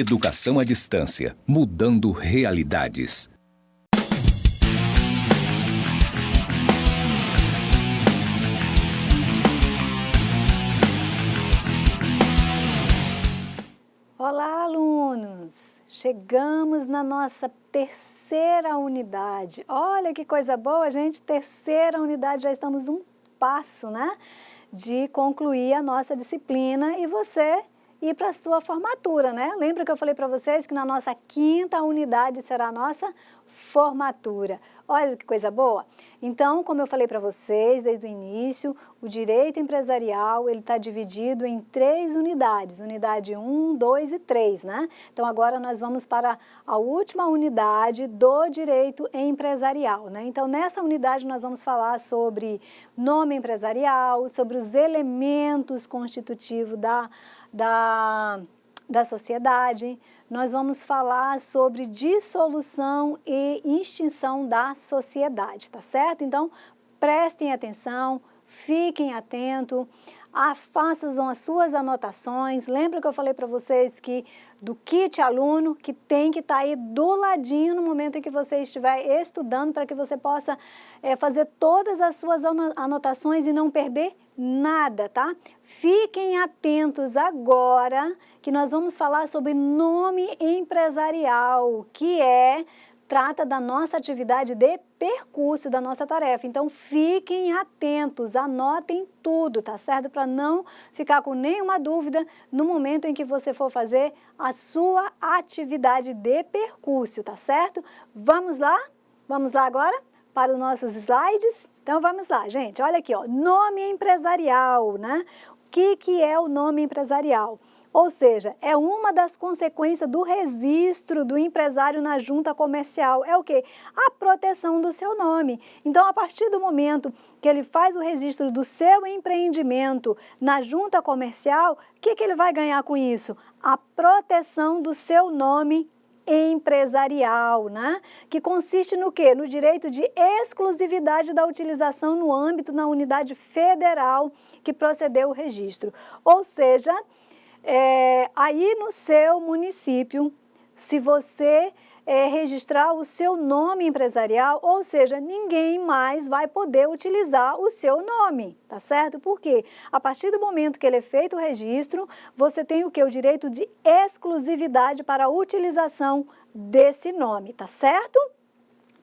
Educação à distância, mudando realidades. Olá, alunos! Chegamos na nossa terceira unidade. Olha que coisa boa, gente! Terceira unidade, já estamos um passo, né? De concluir a nossa disciplina e você ir para a sua formatura, né? Lembra que eu falei para vocês que na nossa quinta unidade será a nossa formatura. Olha que coisa boa! Então, como eu falei para vocês desde o início, o direito empresarial ele está dividido em 3 unidades, unidade 1, 2 e 3, né? Então, agora nós vamos para a última unidade do direito empresarial, né? Então, nessa unidade nós vamos falar sobre nome empresarial, sobre os elementos constitutivos da sociedade. Nós vamos falar sobre dissolução e extinção da sociedade, tá certo? Então, prestem atenção, fiquem atentos, façam as suas anotações. Lembra que eu falei para vocês que do kit aluno, que tem que estar aí do ladinho no momento em que você estiver estudando, para que você possa fazer todas as suas anotações e não perder nada, tá? Fiquem atentos agora que nós vamos falar sobre nome empresarial, que trata da nossa atividade de percurso, da nossa tarefa. Então, fiquem atentos, anotem tudo, tá certo? Para não ficar com nenhuma dúvida no momento em que você for fazer a sua atividade de percurso, tá certo? Vamos lá? Vamos lá agora para os nossos slides? Então, vamos lá, gente. Olha aqui, ó, nome empresarial, né? O que é o nome empresarial? Ou seja, é uma das consequências do registro do empresário na junta comercial. É o quê? A proteção do seu nome. Então, a partir do momento que ele faz o registro do seu empreendimento na junta comercial, o que ele vai ganhar com isso? A proteção do seu nome empresarial, né? Que consiste no quê? No direito de exclusividade da utilização no âmbito da unidade federal que procedeu o registro. Ou seja, aí no seu município, se você registrar o seu nome empresarial, ou seja, ninguém mais vai poder utilizar o seu nome, tá certo? Porque a partir do momento que ele é feito o registro, você tem o quê? O direito de exclusividade para a utilização desse nome, tá certo?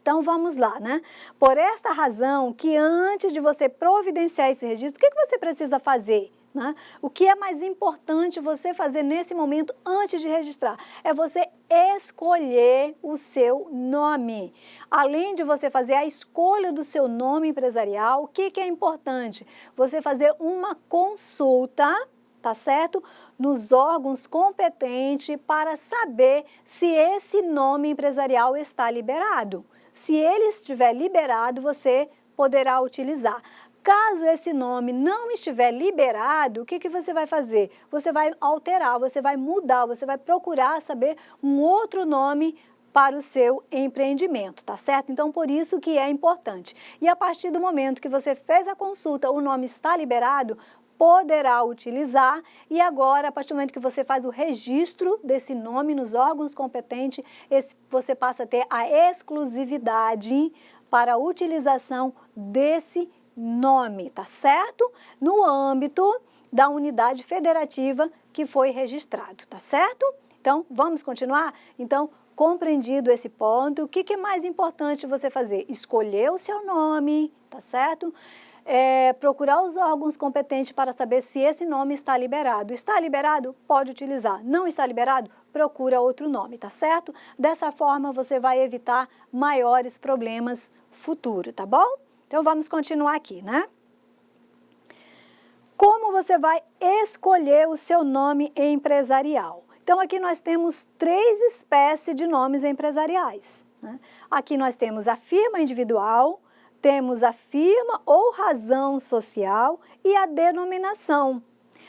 Então, vamos lá, né? Por esta razão que antes de você providenciar esse registro, o que você precisa fazer? Né? O que é mais importante você fazer nesse momento antes de registrar? É você escolher o seu nome. Além de você fazer a escolha do seu nome empresarial, o que é importante? Você fazer uma consulta, tá certo? Nos órgãos competentes para saber se esse nome empresarial está liberado. Se ele estiver liberado, você poderá utilizar. Caso esse nome não estiver liberado, o que você vai fazer? Você vai alterar, você vai mudar, você vai procurar saber um outro nome para o seu empreendimento, tá certo? Então, por isso que é importante. E a partir do momento que você fez a consulta, o nome está liberado, poderá utilizar e agora, a partir do momento que você faz o registro desse nome nos órgãos competentes, você passa a ter a exclusividade para a utilização desse nome, tá certo? No âmbito da unidade federativa que foi registrado, tá certo? Então, vamos continuar? Então, compreendido esse ponto, o que é mais importante você fazer? Escolher o seu nome, tá certo? Procurar os órgãos competentes para saber se esse nome está liberado. Está liberado? Pode utilizar. Não está liberado? Procura outro nome, tá certo? Dessa forma, você vai evitar maiores problemas futuros, tá bom? Então, vamos continuar aqui, né? Como você vai escolher o seu nome empresarial? Então, aqui nós temos 3 espécies de nomes empresariais, né? Aqui nós temos a firma individual, temos a firma ou razão social e a denominação.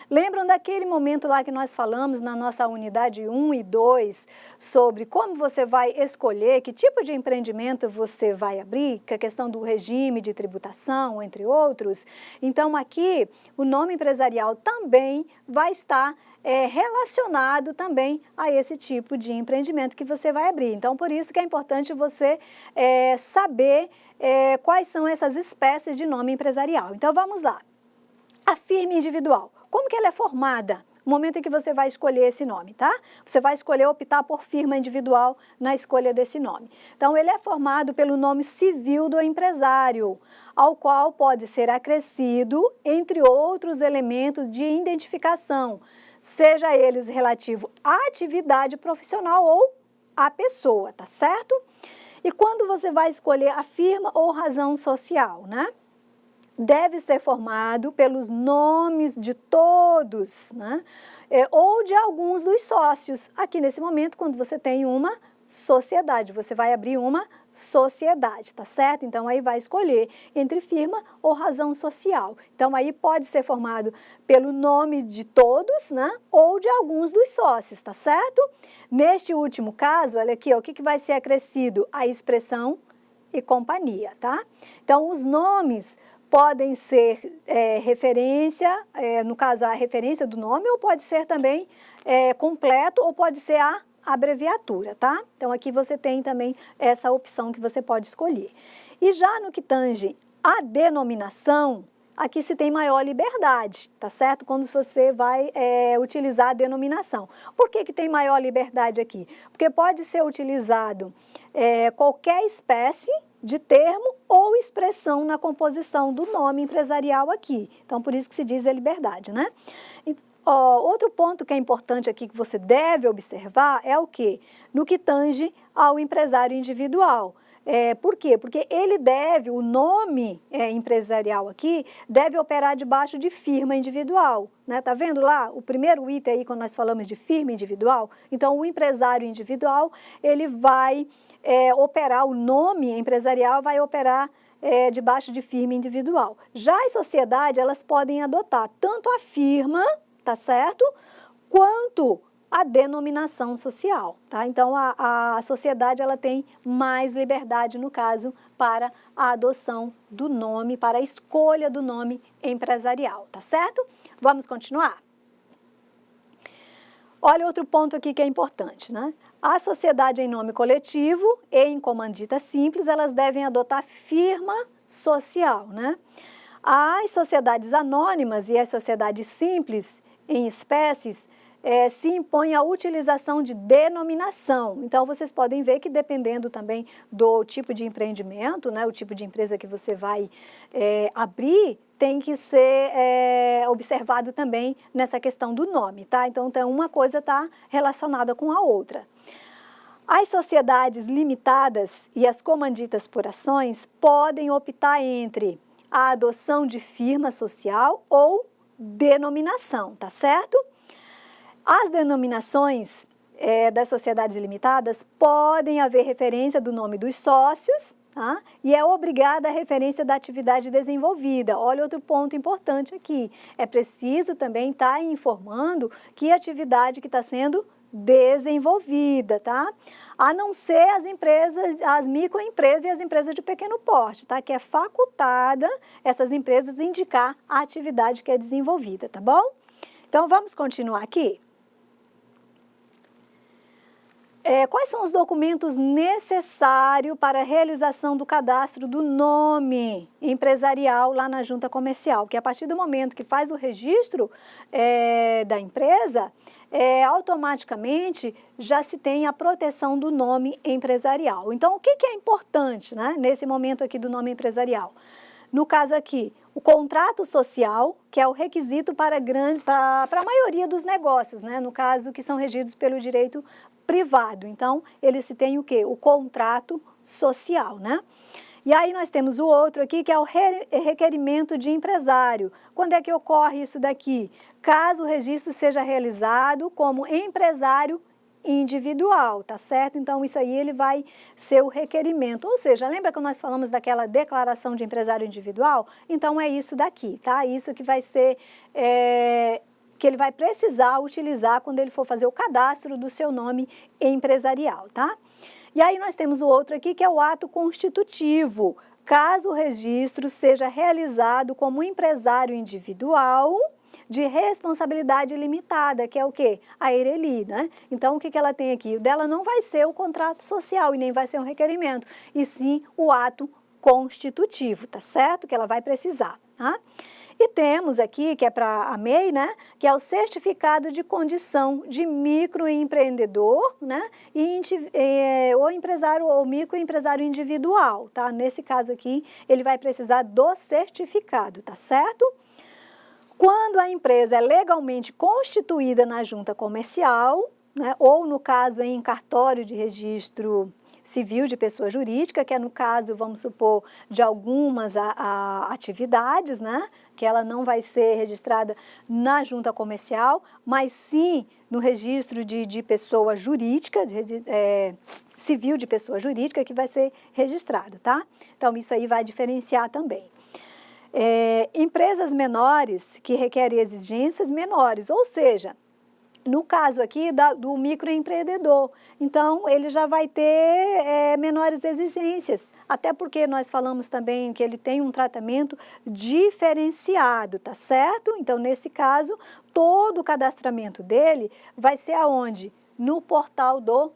Lembram daquele momento lá que nós falamos na nossa unidade 1 e 2 sobre como você vai escolher, que tipo de empreendimento você vai abrir, que é a questão do regime de tributação, entre outros? Então, aqui, o nome empresarial também vai estar relacionado também a esse tipo de empreendimento que você vai abrir. Então, por isso que é importante você saber quais são essas espécies de nome empresarial. Então, vamos lá. A firma individual. Como que ela é formada? No momento em que você vai escolher esse nome, tá? Você vai escolher optar por firma individual na escolha desse nome. Então, ele é formado pelo nome civil do empresário, ao qual pode ser acrescido, entre outros elementos de identificação, seja eles relativo à atividade profissional ou à pessoa, tá certo? E quando você vai escolher a firma ou razão social, né? Deve ser formado pelos nomes de todos, né? Ou de alguns dos sócios. Aqui nesse momento, quando você tem uma sociedade, você vai abrir uma sociedade, tá certo? Então, aí vai escolher entre firma ou razão social. Então, aí pode ser formado pelo nome de todos, né? Ou de alguns dos sócios, tá certo? Neste último caso, olha aqui, ó, o que vai ser acrescido? A expressão e companhia, tá? Então, os nomes podem ser referência, no caso, a referência do nome, ou pode ser também completo, ou pode ser a abreviatura, tá? Então, aqui você tem também essa opção que você pode escolher. E já no que tange a denominação, aqui se tem maior liberdade, tá certo? Quando você vai utilizar a denominação. Por que tem maior liberdade aqui? Porque pode ser utilizado qualquer espécie de termo ou expressão na composição do nome empresarial aqui. Então, por isso que se diz a liberdade, né? Outro ponto que é importante aqui que você deve observar é o quê? No que tange ao empresário individual. Por quê? Porque ele deve, o nome empresarial aqui, deve operar debaixo de firma individual, né? Tá vendo lá o primeiro item aí quando nós falamos de firma individual? Então, o empresário individual, ele vai operar, o nome empresarial vai operar debaixo de firma individual. Já as sociedades, elas podem adotar tanto a firma, tá certo? Quanto a denominação social, tá? Então, a sociedade, ela tem mais liberdade, no caso, para a adoção do nome, para a escolha do nome empresarial, tá certo? Vamos continuar? Olha outro ponto aqui que é importante, né? A sociedade em nome coletivo e em comandita simples, elas devem adotar firma social, né? As sociedades anônimas e as sociedades simples em espécies se impõe a utilização de denominação. Então, vocês podem ver que dependendo também do tipo de empreendimento, né, o tipo de empresa que você vai abrir, tem que ser observado também nessa questão do nome, tá? Então, uma coisa está relacionada com a outra. As sociedades limitadas e as comanditas por ações podem optar entre a adoção de firma social ou denominação, tá certo? As denominações das sociedades limitadas podem haver referência do nome dos sócios, tá? E é obrigada a referência da atividade desenvolvida. Olha outro ponto importante aqui. É preciso também estar informando que atividade que está sendo desenvolvida, tá? A não ser as empresas, as microempresas e as empresas de pequeno porte, tá? Que é facultada essas empresas indicar a atividade que é desenvolvida, tá bom? Então, vamos continuar aqui? Quais são os documentos necessários para a realização do cadastro do nome empresarial lá na junta comercial? Que a partir do momento que faz o registro da empresa, automaticamente já se tem a proteção do nome empresarial. Então, o que é importante, né, nesse momento aqui do nome empresarial? No caso aqui, o contrato social, que é o requisito para a maioria dos negócios, né, no caso que são regidos pelo direito privado. Então, ele se tem o quê? O contrato social, né? E aí nós temos o outro aqui, que é o requerimento de empresário. Quando é que ocorre isso daqui? Caso o registro seja realizado como empresário individual, tá certo? Então, isso aí ele vai ser o requerimento. Ou seja, lembra que nós falamos daquela declaração de empresário individual? Então, é isso daqui, tá? Isso que vai ser... que ele vai precisar utilizar quando ele for fazer o cadastro do seu nome empresarial, tá? E aí nós temos o outro aqui, que é o ato constitutivo. Caso o registro seja realizado como empresário individual, de responsabilidade limitada, que é o quê? A Eireli, né? Então, o que ela tem aqui? O dela não vai ser o contrato social e nem vai ser um requerimento, e sim o ato constitutivo, tá certo? Que ela vai precisar, tá? E temos aqui, que é para a MEI, né, que é o certificado de condição de microempreendedor, né, ou empresário ou microempresário individual, tá? Nesse caso aqui, ele vai precisar do certificado, tá certo? Quando a empresa é legalmente constituída na junta comercial, né, ou no caso em cartório de registro civil de pessoa jurídica, que é no caso, vamos supor, de algumas atividades, né, que ela não vai ser registrada na junta comercial, mas sim no registro de pessoa jurídica, civil de pessoa jurídica, que vai ser registrado, tá? Então, isso aí vai diferenciar também. Empresas menores que requerem exigências menores, ou seja, no caso aqui do microempreendedor, então ele já vai ter menores exigências, até porque nós falamos também que ele tem um tratamento diferenciado, tá certo? Então, nesse caso, todo o cadastramento dele vai ser aonde? No portal do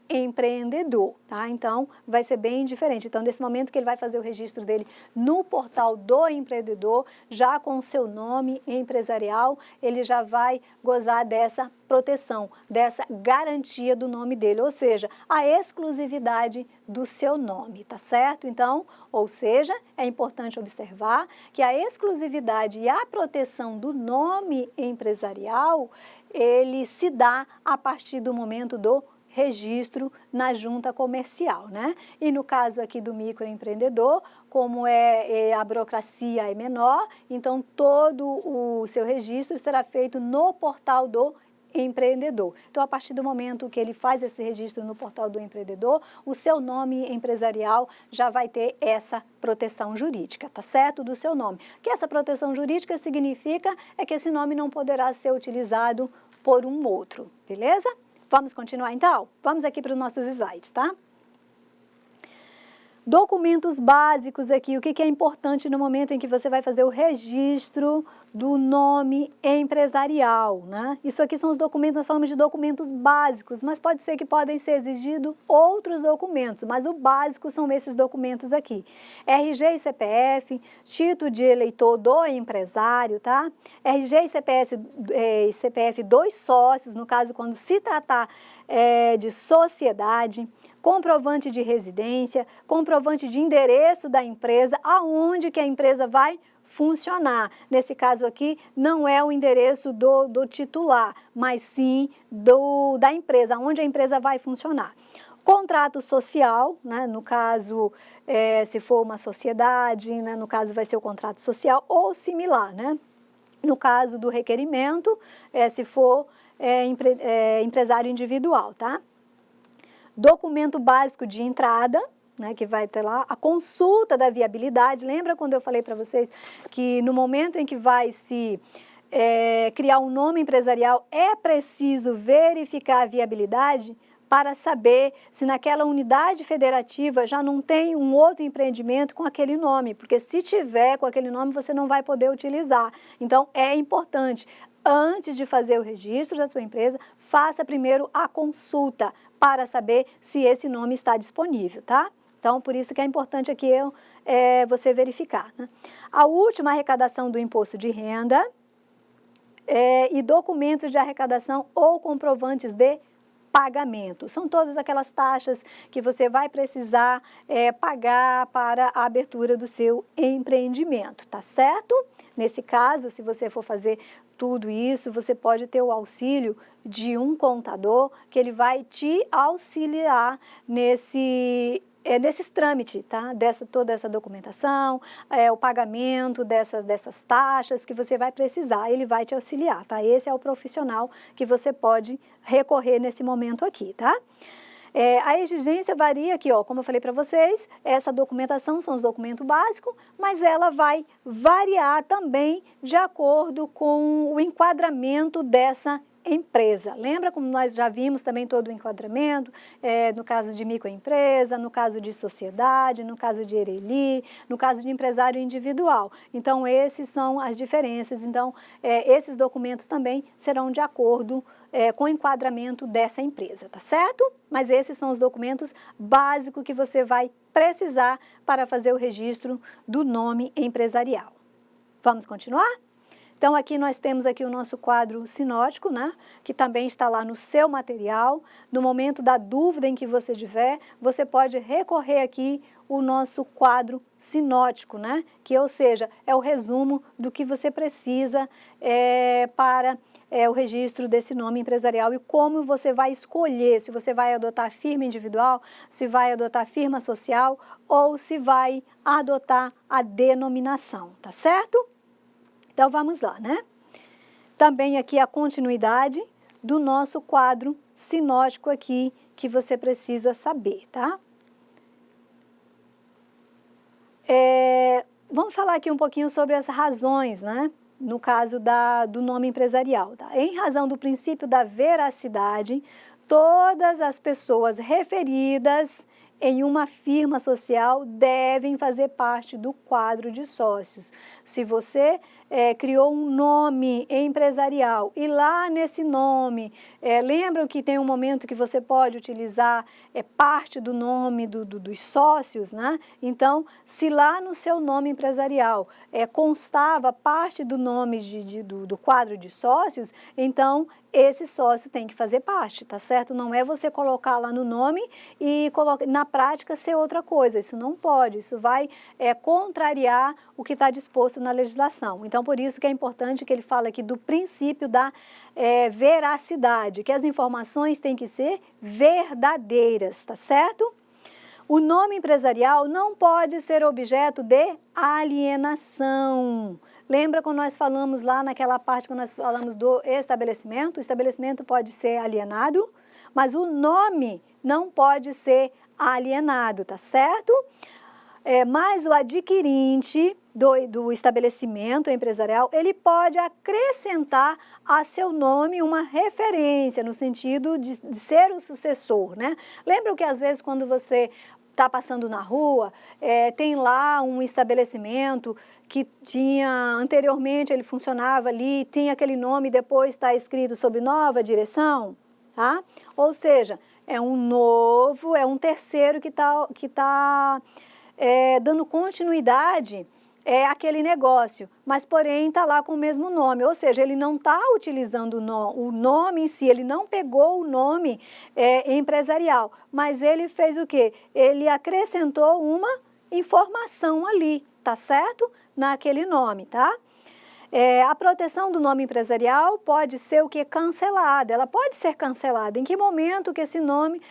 empreendedor, tá? Então, vai ser bem diferente. Então, nesse momento que ele vai fazer o registro dele no portal do empreendedor, já com o seu nome empresarial, ele já vai gozar dessa proteção, dessa garantia do nome dele, ou seja, a exclusividade do seu nome, tá certo? Então, ou seja, é importante observar que a exclusividade e a proteção do nome empresarial, ele se dá a partir do momento do registro na junta comercial, né? E no caso aqui do microempreendedor, como a burocracia é menor, então todo o seu registro será feito no portal do empreendedor. Então, a partir do momento que ele faz esse registro no portal do empreendedor, o seu nome empresarial já vai ter essa proteção jurídica, tá certo? Do seu nome. O que essa proteção jurídica significa é que esse nome não poderá ser utilizado por um outro, beleza? Vamos continuar então? Vamos aqui para os nossos slides, tá? Documentos básicos aqui, o que é importante no momento em que você vai fazer o registro do nome empresarial, né? Isso aqui são os documentos, nós falamos de documentos básicos, mas pode ser que podem ser exigidos outros documentos, mas o básico são esses documentos aqui. RG e CPF, título de eleitor do empresário, tá? RG e CPF dos sócios, no caso quando se tratar de sociedade, comprovante de residência, comprovante de endereço da empresa, aonde que a empresa vai funcionar. Nesse caso aqui, não é o endereço do titular, mas sim da empresa, onde a empresa vai funcionar. Contrato social, né, no caso, se for uma sociedade, né, no caso vai ser o contrato social ou similar, né? No caso do requerimento, se for empresário individual, tá? Documento básico de entrada, né, que vai ter lá a consulta da viabilidade. Lembra quando eu falei para vocês que no momento em que vai se criar um nome empresarial, é preciso verificar a viabilidade para saber se naquela unidade federativa já não tem um outro empreendimento com aquele nome, porque se tiver com aquele nome você não vai poder utilizar. Então, é importante, antes de fazer o registro da sua empresa, faça primeiro a consulta para saber se esse nome está disponível, tá? Então, por isso que é importante aqui você verificar, né? A última arrecadação do imposto de renda e documentos de arrecadação ou comprovantes de pagamento. São todas aquelas taxas que você vai precisar pagar para a abertura do seu empreendimento, tá certo? Nesse caso, se você for fazer tudo isso, você pode ter o auxílio de um contador que ele vai te auxiliar nesses trâmites, tá? Toda essa documentação, o pagamento dessas taxas que você vai precisar, ele vai te auxiliar, tá? Esse é o profissional que você pode recorrer nesse momento aqui, tá? A exigência varia aqui, ó, como eu falei para vocês, essa documentação são os documentos básicos, mas ela vai variar também de acordo com o enquadramento dessa empresa. Lembra como nós já vimos também todo o enquadramento, no caso de microempresa, no caso de sociedade, no caso de ERELI, no caso de empresário individual. Então, esses são as diferenças. Então, esses documentos também serão de acordo com o enquadramento dessa empresa, tá certo? Mas esses são os documentos básicos que você vai precisar para fazer o registro do nome empresarial. Vamos continuar? Então, aqui nós temos aqui o nosso quadro sinótico, né? Que também está lá no seu material. No momento da dúvida em que você tiver, você pode recorrer aqui o nosso quadro sinótico, né? Que, ou seja, é o resumo do que você precisa para o registro desse nome empresarial e como você vai escolher, se você vai adotar firma individual, se vai adotar firma social ou se vai adotar a denominação, tá certo? Então, vamos lá, né? Também aqui a continuidade do nosso quadro sinótico aqui, que você precisa saber, tá? Vamos falar aqui um pouquinho sobre as razões, né? No caso do nome empresarial, tá? Em razão do princípio da veracidade, todas as pessoas referidas em uma firma social devem fazer parte do quadro de sócios. Se você criou um nome empresarial e lá nesse nome, lembram que tem um momento que você pode utilizar parte do nome dos sócios, né? Então, se lá no seu nome empresarial constava parte do nome do quadro de sócios, então esse sócio tem que fazer parte, tá certo? Não é você colocar lá no nome e na prática ser outra coisa. Isso não pode, isso vai contrariar o que está disposto na legislação. Então, por isso que é importante que ele fala aqui do princípio da veracidade, que as informações têm que ser verdadeiras, tá certo? O nome empresarial não pode ser objeto de alienação. Lembra quando nós falamos lá naquela parte que nós falamos do estabelecimento? O estabelecimento pode ser alienado, mas o nome não pode ser alienado, tá certo? Mas o adquirente do estabelecimento empresarial, ele pode acrescentar a seu nome uma referência, no sentido de ser o sucessor, né? Lembra que às vezes quando você está passando na rua, tem lá um estabelecimento que tinha, anteriormente ele funcionava ali, tinha aquele nome, depois está escrito sob nova direção, tá? Ou seja, é um terceiro que tá dando continuidade àquele negócio, mas porém está lá com o mesmo nome, ou seja, ele não está utilizando o nome em si, ele não pegou o nome empresarial, mas ele fez o quê? Ele acrescentou uma informação ali, tá certo? Naquele nome, tá? A proteção do nome empresarial pode ser o que? Cancelada. Ela pode ser cancelada. Em que momento que esse nome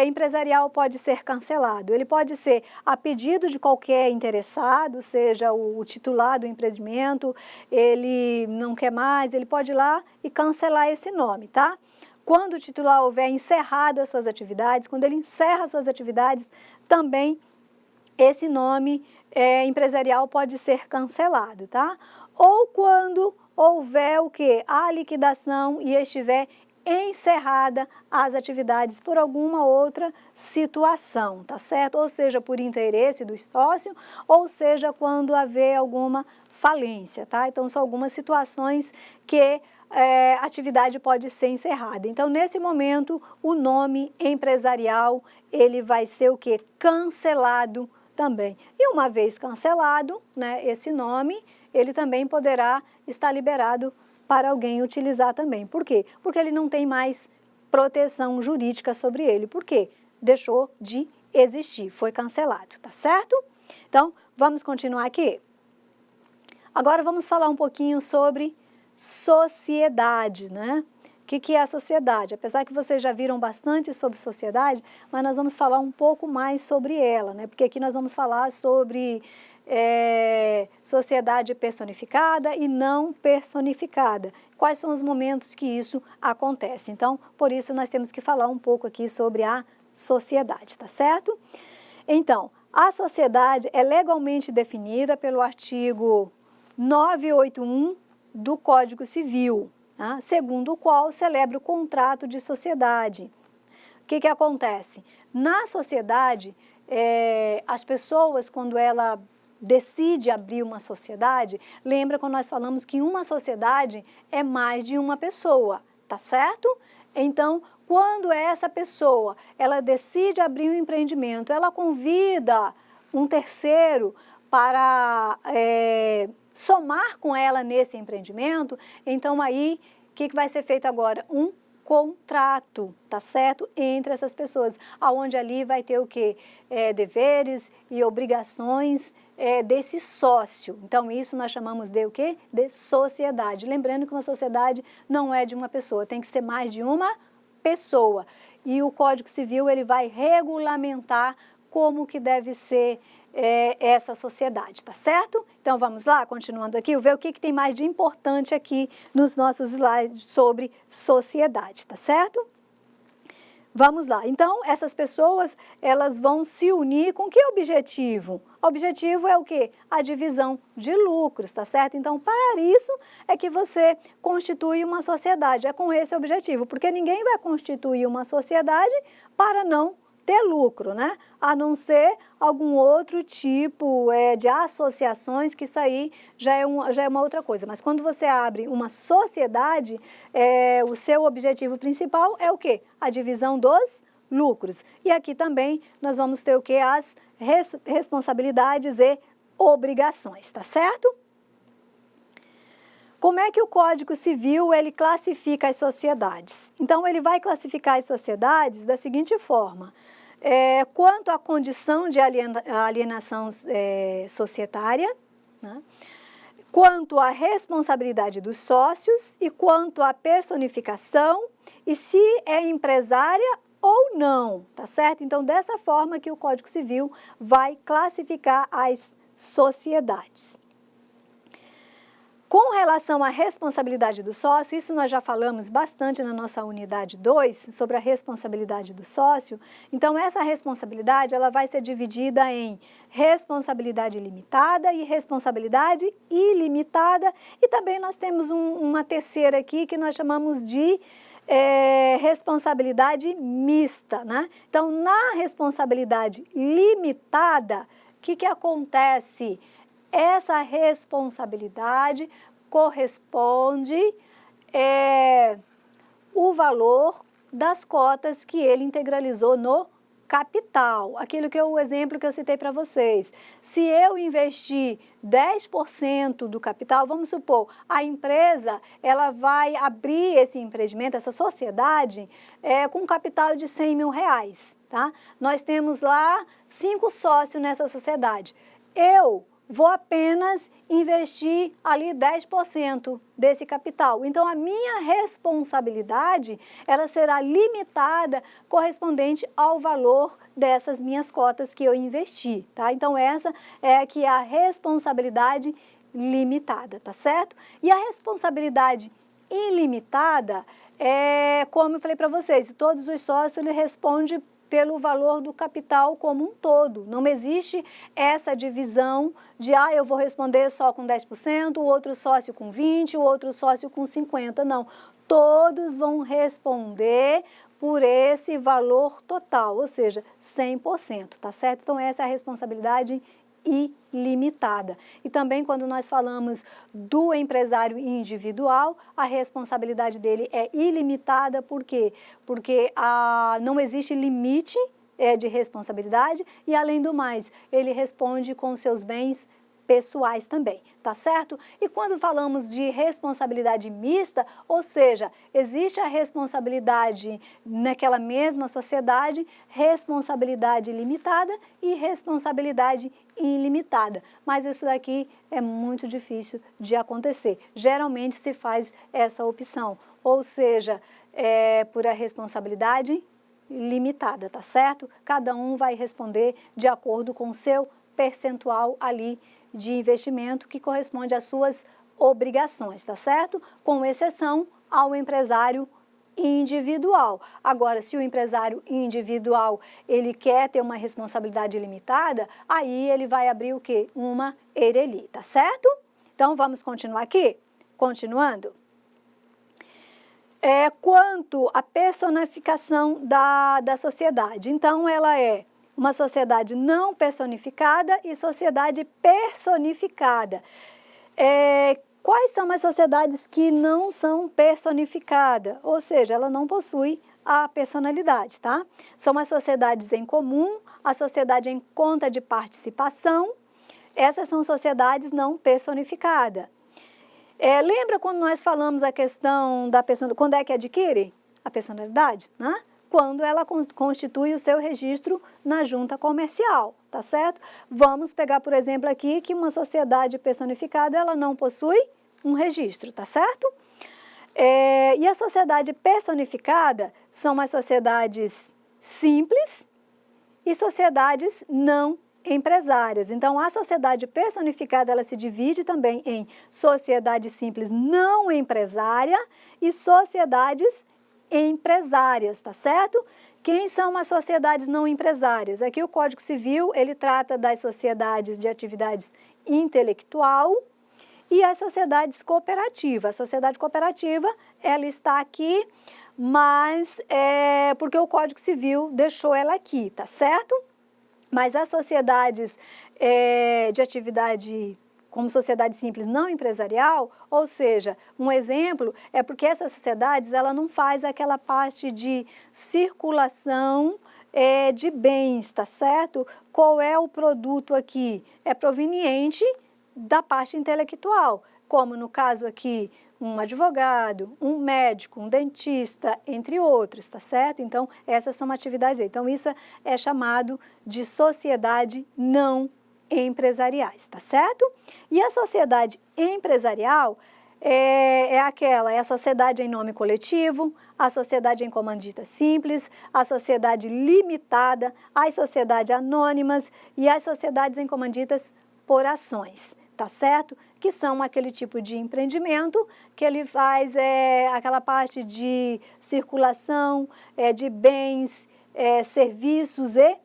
empresarial pode ser cancelado? Ele pode ser a pedido de qualquer interessado, seja o titular do empreendimento, ele não quer mais, ele pode ir lá e cancelar esse nome, tá? Quando o titular houver encerrado as suas atividades, quando ele encerra as suas atividades, também esse nome empresarial pode ser cancelado, tá? Ou quando houver o quê? A liquidação e estiver encerrada as atividades por alguma outra situação, tá certo? Ou seja, por interesse do sócio, ou seja, quando haver alguma falência, tá? Então, são algumas situações que a atividade pode ser encerrada. Então, nesse momento, o nome empresarial, ele vai ser o quê? Cancelado também. E uma vez cancelado, né, esse nome, ele também poderá estar liberado para alguém utilizar também. Por quê? Porque ele não tem mais proteção jurídica sobre ele. Por quê? Deixou de existir, foi cancelado, tá certo? Então, vamos continuar aqui. Agora vamos falar um pouquinho sobre sociedade, né? O que é a sociedade? Apesar que vocês já viram bastante sobre sociedade, mas nós vamos falar um pouco mais sobre ela, né? Porque aqui nós vamos falar sobre sociedade personificada e não personificada. Quais são os momentos que isso acontece? Então, por isso nós temos que falar um pouco aqui sobre a sociedade, tá certo? Então, a sociedade é legalmente definida pelo artigo 981 do Código Civil, tá? Segundo o qual celebra o contrato de sociedade. O que acontece? Na sociedade, as pessoas, quando ela decide abrir uma sociedade, lembra quando nós falamos que uma sociedade é mais de uma pessoa, tá certo? Então, quando essa pessoa, ela decide abrir um empreendimento, ela convida um terceiro para somar com ela nesse empreendimento, então aí, o que vai ser feito agora? Um contrato, tá certo? Entre essas pessoas, aonde ali vai ter o quê? Deveres e obrigações desse sócio. Então, isso nós chamamos de o quê? De sociedade. Lembrando que uma sociedade não é de uma pessoa, tem que ser mais de uma pessoa. E o Código Civil, ele vai regulamentar como que deve ser essa sociedade, tá certo? Então, vamos lá, continuando aqui, ver o que tem mais de importante aqui nos nossos slides sobre sociedade, tá certo? Vamos lá. Então, essas pessoas, elas vão se unir com que objetivo? O objetivo é o quê? A divisão de lucros, tá certo? Então, para isso é que você constitui uma sociedade, é com esse objetivo, porque ninguém vai constituir uma sociedade para não ter lucro, né? A não ser algum outro tipo de associações, que isso aí já é uma outra coisa. Mas quando você abre uma sociedade, o seu objetivo principal é o quê? A divisão dos lucros. E aqui também nós vamos ter o quê? As responsabilidades e obrigações, tá certo? Como é que o Código Civil, ele classifica as sociedades? Então, ele vai classificar as sociedades da seguinte forma: quanto à condição de alienação societária, né? Quanto à responsabilidade dos sócios e quanto à personificação e se é empresária ou não, tá certo? Então, dessa forma que o Código Civil vai classificar as sociedades. Com relação à responsabilidade do sócio, isso nós já falamos bastante na nossa unidade 2, sobre a responsabilidade do sócio. Então, essa responsabilidade, ela vai ser dividida em responsabilidade limitada e responsabilidade ilimitada. E também nós temos uma terceira aqui que nós chamamos de responsabilidade mista, né? Então, na responsabilidade limitada, o que acontece? Essa responsabilidade corresponde o valor das cotas que ele integralizou no capital. Aquilo que o exemplo que eu citei para vocês. Se eu investir 10% do capital, vamos supor, a empresa, ela vai abrir esse empreendimento, essa sociedade, com um capital de R$100 mil, tá? Nós temos lá 5 sócios nessa sociedade. Eu vou apenas investir ali 10% desse capital. Então, a minha responsabilidade, ela será limitada correspondente ao valor dessas minhas cotas que eu investi, tá? Então, essa é que é a responsabilidade limitada, tá certo? E a responsabilidade ilimitada como eu falei para vocês, todos os sócios, ele responde pelo valor do capital como um todo. Não existe essa divisão de, eu vou responder só com 10%, o outro sócio com 20%, o outro sócio com 50%. Não, todos vão responder por esse valor total, ou seja, 100%, tá certo? Então, essa é a responsabilidade ilimitada. E também quando nós falamos do empresário individual, a responsabilidade dele é ilimitada, por quê? Porque não existe limite de responsabilidade e, além do mais, ele responde com seus bens pessoais também, tá certo? E quando falamos de responsabilidade mista, ou seja, existe a responsabilidade naquela mesma sociedade, responsabilidade limitada e responsabilidade ilimitada. Mas isso daqui é muito difícil de acontecer. Geralmente se faz essa opção, ou seja, por a responsabilidade limitada, tá certo? Cada um vai responder de acordo com o seu percentual ali de investimento que corresponde às suas obrigações, tá certo? Com exceção ao empresário individual. Agora, se o empresário individual, ele quer ter uma responsabilidade limitada, aí ele vai abrir o quê? Uma ERELI, tá certo? Então, vamos continuar aqui? Continuando. quanto à personificação da sociedade. Então, ela é uma sociedade não personificada e sociedade personificada. Quais são as sociedades que não são personificadas? Ou seja, ela não possui a personalidade, tá? São as sociedades em comum, a sociedade em conta de participação. Essas são sociedades não personificadas. Lembra quando nós falamos a questão da personalidade, quando é que adquire a personalidade, né? Quando ela constitui o seu registro na junta comercial, tá certo? Vamos pegar, por exemplo, aqui que uma sociedade personificada, ela não possui um registro, tá certo? E a sociedade personificada são as sociedades simples e sociedades não empresárias. Então, a sociedade personificada, ela se divide também em sociedade simples não empresária e sociedades empresárias, tá certo? Quem são as sociedades não empresárias? Aqui o Código Civil, ele trata das sociedades de atividades intelectual e as sociedades cooperativas. A sociedade cooperativa, ela está aqui, mas porque o Código Civil deixou ela aqui, tá certo? Mas as sociedades de atividade como sociedade simples não empresarial, ou seja, um exemplo é porque essas sociedades ela não faz aquela parte de circulação de bens, tá certo? Qual é o produto aqui? É proveniente da parte intelectual, como no caso aqui, um advogado, um médico, um dentista, entre outros, tá certo? Então, essas são atividades aí. Então, isso é chamado de sociedade não empresariais, tá certo? E a sociedade empresarial é a sociedade em nome coletivo, a sociedade em comandita simples, a sociedade limitada, as sociedades anônimas e as sociedades em comanditas por ações, tá certo? Que são aquele tipo de empreendimento que ele faz aquela parte de circulação de bens, serviços e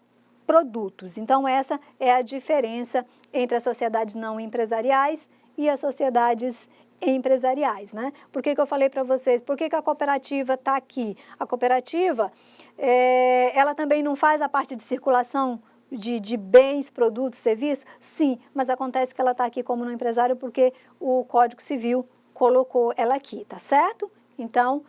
produtos. Então, essa é a diferença entre as sociedades não empresariais e as sociedades empresariais, né? Por que eu falei para vocês? Por que a cooperativa está aqui? A cooperativa, ela também não faz a parte de circulação de bens, produtos, serviços? Sim, mas acontece que ela está aqui como no empresário porque o Código Civil colocou ela aqui, tá certo? Então,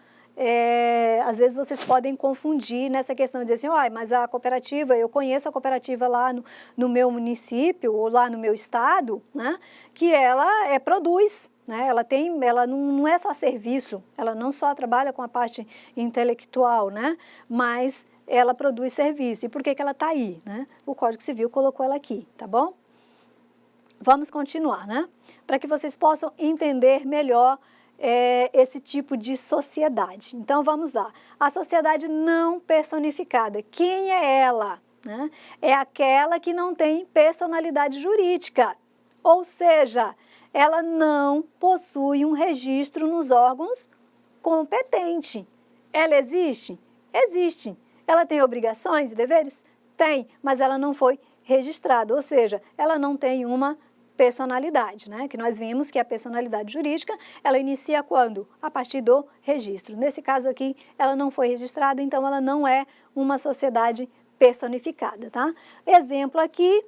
às vezes vocês podem confundir nessa questão de dizer assim, mas a cooperativa, eu conheço a cooperativa lá no meu município ou lá no meu estado, né, que ela produz, né, ela não é só serviço, ela não só trabalha com a parte intelectual, né, mas ela produz serviço. E por que ela está aí, né? O Código Civil colocou ela aqui, tá bom? Vamos continuar, né? Para que vocês possam entender melhor esse tipo de sociedade. Então, vamos lá. A sociedade não personificada, quem é ela? Né? É aquela que não tem personalidade jurídica, ou seja, ela não possui um registro nos órgãos competentes. Ela existe? Existe. Ela tem obrigações e deveres? Tem, mas ela não foi registrada, ou seja, ela não tem uma personalidade, né? Que nós vimos que a personalidade jurídica, ela inicia quando? A partir do registro. Nesse caso aqui, ela não foi registrada, então ela não é uma sociedade personificada, tá? Exemplo aqui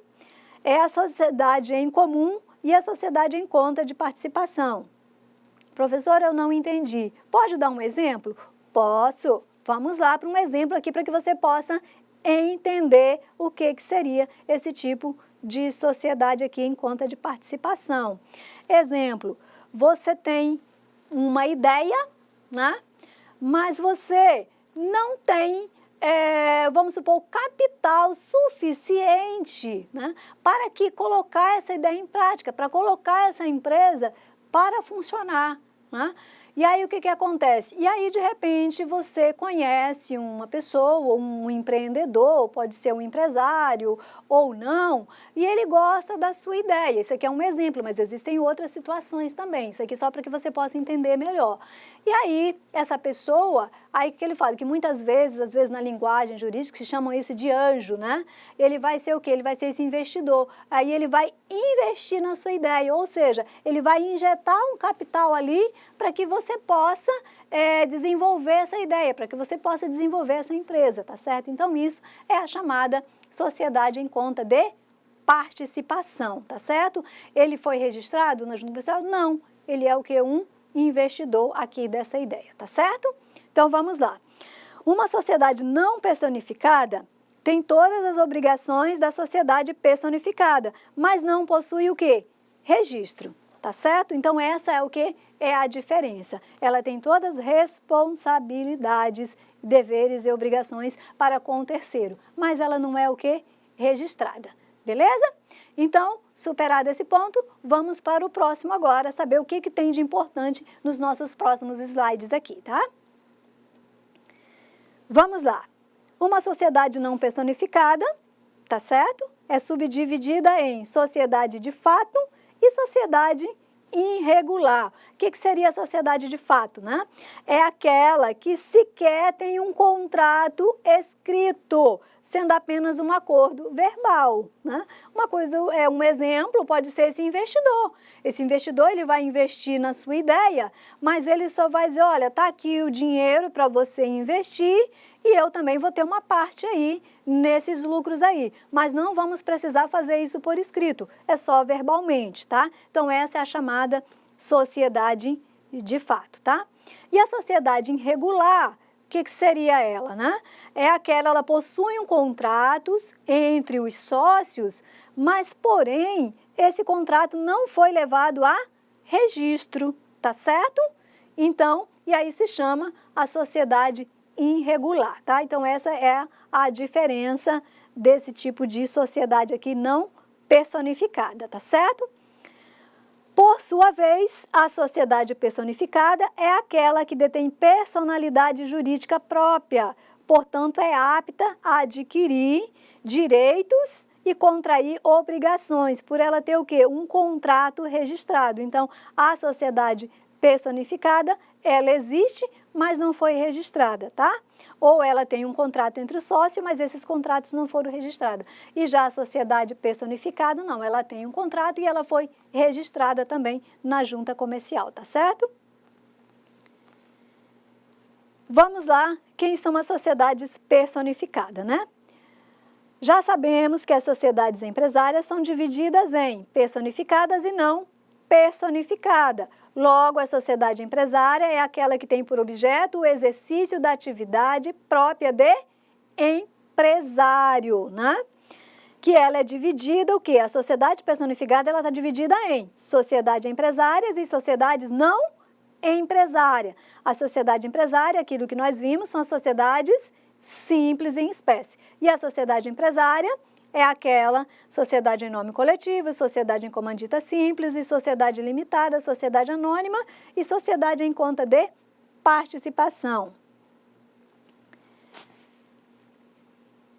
é a sociedade em comum e a sociedade em conta de participação. Professora, eu não entendi. Pode dar um exemplo? Posso. Vamos lá para um exemplo aqui para que você possa entender o que seria esse tipo de sociedade aqui em conta de participação. Exemplo, você tem uma ideia, né? Mas você não tem, vamos supor, capital suficiente, né? Para que colocar essa ideia em prática, para colocar essa empresa para funcionar, né? E aí o que acontece? E aí de repente você conhece uma pessoa, um empreendedor, pode ser um empresário ou não, e ele gosta da sua ideia. Isso aqui é um exemplo, mas existem outras situações também. Isso aqui só para que você possa entender melhor. E aí essa pessoa Aí o que ele fala? Que muitas vezes, às vezes na linguagem jurídica, se chamam isso de anjo, né? Ele vai ser o quê? Ele vai ser esse investidor. Aí ele vai investir na sua ideia, ou seja, ele vai injetar um capital ali para que você possa desenvolver essa ideia, para que você possa desenvolver essa empresa, tá certo? Então isso é a chamada sociedade em conta de participação, tá certo? Ele foi registrado na Junta Comercial? Não, ele é o que? Um investidor aqui dessa ideia, tá certo? Então vamos lá. Uma sociedade não personificada tem todas as obrigações da sociedade personificada, mas não possui o quê? Registro, tá certo? Então essa é o quê? É a diferença. Ela tem todas as responsabilidades, deveres e obrigações para com o terceiro, mas ela não é o quê? Registrada. Beleza? Então, superado esse ponto, vamos para o próximo agora, saber o que tem de importante nos nossos próximos slides aqui, tá? Vamos lá. Uma sociedade não personificada, tá certo? É subdividida em sociedade de fato e sociedade irregular. O que seria a sociedade de fato, né? É aquela que sequer tem um contrato escrito, sendo apenas um acordo verbal, né? Um exemplo pode ser esse investidor. Esse investidor, ele vai investir na sua ideia, mas ele só vai dizer, olha, tá aqui o dinheiro para você investir e eu também vou ter uma parte aí nesses lucros aí. Mas não vamos precisar fazer isso por escrito, é só verbalmente, tá? Então essa é a chamada sociedade de fato, tá? E a sociedade irregular, o que seria ela, né? É aquela, ela possui um contrato entre os sócios, mas, porém, esse contrato não foi levado a registro, tá certo? Então, e aí se chama a sociedade irregular, tá? Então, essa é a diferença desse tipo de sociedade aqui não personificada, tá certo? Por sua vez, a sociedade personificada é aquela que detém personalidade jurídica própria, portanto, é apta a adquirir direitos e contrair obrigações, por ela ter o quê? Um contrato registrado. Então, a sociedade personificada, ela existe, mas não foi registrada, tá? Ou ela tem um contrato entre os sócios, mas esses contratos não foram registrados. E já a sociedade personificada, não, ela tem um contrato e ela foi registrada também na junta comercial, tá certo? Vamos lá, quem são as sociedades personificadas, né? Já sabemos que as sociedades empresárias são divididas em personificadas e não personificada. Logo, a sociedade empresária é aquela que tem por objeto o exercício da atividade própria de empresário, né? Que ela é dividida, o quê? A sociedade personificada, ela está dividida em sociedades empresárias e sociedades não empresárias. A sociedade empresária, aquilo que nós vimos, são as sociedades simples em espécie. E a sociedade empresária é aquela sociedade em nome coletivo, sociedade em comandita simples, e sociedade limitada, sociedade anônima e sociedade em conta de participação.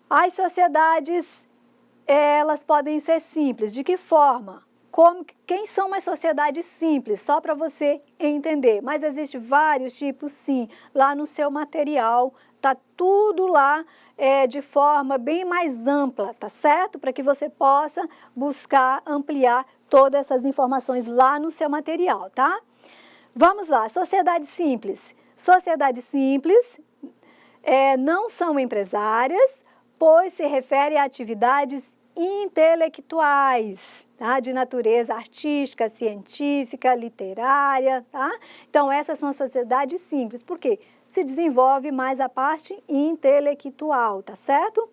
As sociedades, elas podem ser simples. De que forma? Quem são as sociedades simples? Só para você entender. Mas existem vários tipos, sim. Lá no seu material, está tudo lá de forma bem mais ampla, tá certo? Para que você possa buscar ampliar todas essas informações lá no seu material, tá? Vamos lá, sociedade simples. Sociedades simples não são empresárias, pois se refere a atividades intelectuais, tá? De natureza artística, científica, literária, tá? Então, essas são as sociedades simples. Por quê? Se desenvolve mais a parte intelectual, tá certo?